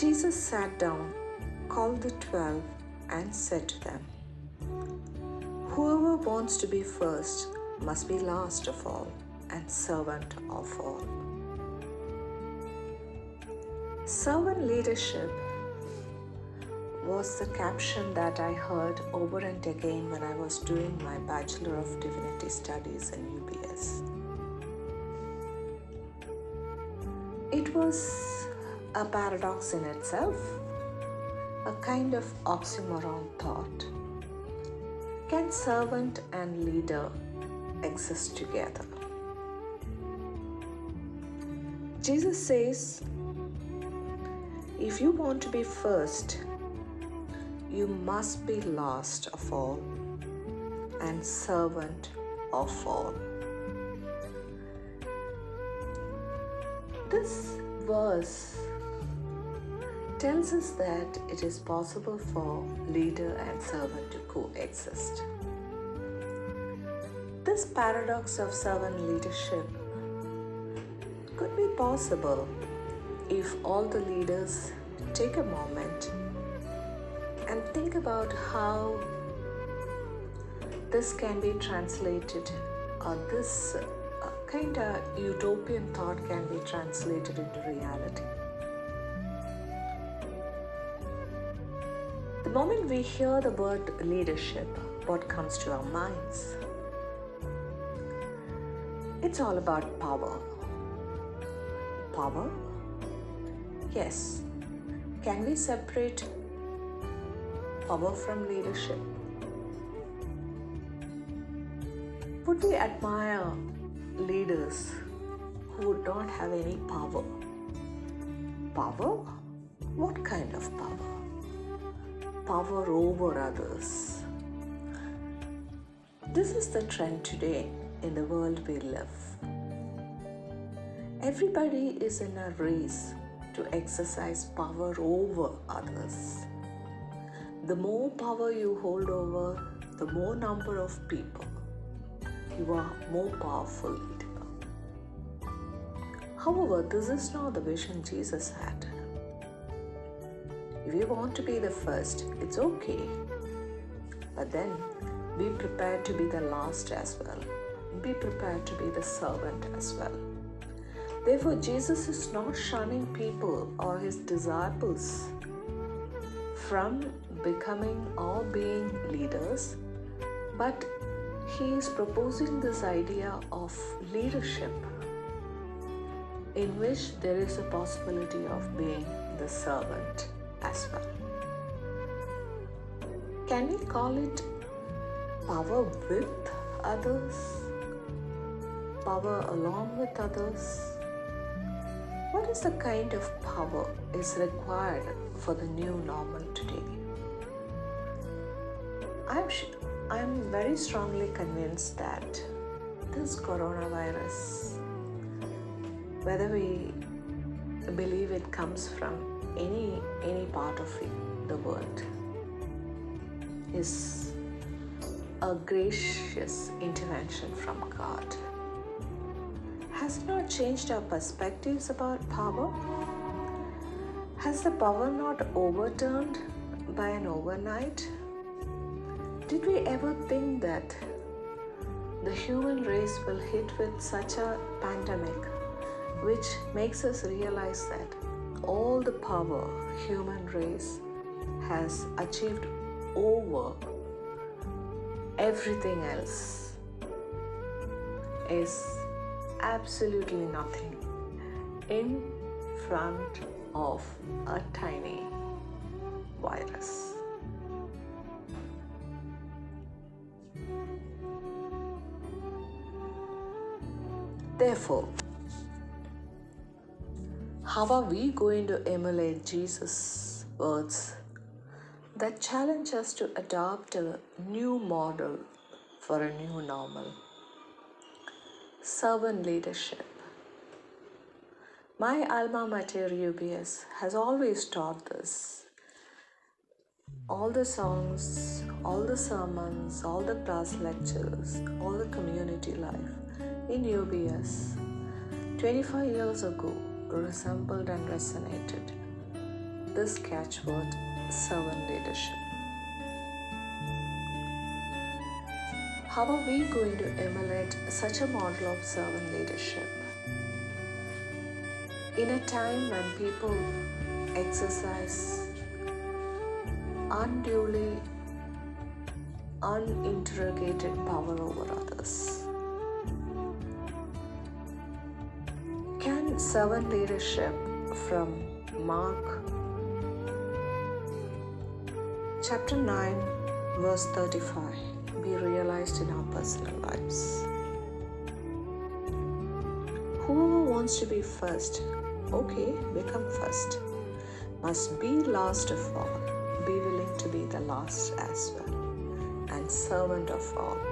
Jesus sat down, called the 12, and said to them, "Whoever wants to be first must be last of all and servant of all." Servant leadership was the caption that I heard over and again when I was doing my Bachelor of Divinity Studies in UBS. It was a paradox in itself, a kind of oxymoron thought. Can servant and leader exist together? Jesus says, if you want to be first, you must be last of all and servant of all. This verse tells us that it is possible for leader and servant to coexist. This paradox of servant leadership could be possible if all the leaders take a moment and think about how this can be translated, or this kind of utopian thought can be translated into reality. The moment we hear the word leadership, what comes to our minds? It's all about power. Power? Yes. Can we separate power from leadership? Would we admire leaders who would not have any power? Power? What kind of power? Power over others. This is the trend today in the world we live. Everybody is in a race to exercise power over others. The more power you hold over the more number of people, you are more powerful leader. However, this is not the vision Jesus had. If you want to be the first, it's okay. But then be prepared to be the last as well. Be prepared to be the servant as well. Therefore, Jesus is not shunning people or his disciples from becoming or being leaders, but he is proposing this idea of leadership in which there is a possibility of being the servant as well. Can we call it power with others? Power along with others? What is the kind of power is required for the new normal today? I'm very strongly convinced that this coronavirus, whether we believe it comes from any part of the world, is a gracious intervention from God. Has it not changed our perspectives about power? Has the power not overturned by an overnight? Did we ever think that the human race will hit with such a pandemic, which makes us realize that all the power human race has achieved over everything else is absolutely nothing in front of a tiny virus? Therefore, how are we going to emulate Jesus' words that challenge us to adopt a new model for a new normal? Servant leadership. My alma mater UBS has always taught this. All the songs, all the sermons, all the class lectures, all the community life in UBS 25 years ago resembled and resonated this catchword, servant leadership. How are we going to emulate such a model of servant leadership? In a time when people exercise unduly uninterrogated power over others, can servant leadership from Mark chapter 9 verse 35 be realized in our personal lives? Whoever wants to be first, okay, become first, must be last of all, be willing to be the last as well, and servant of all.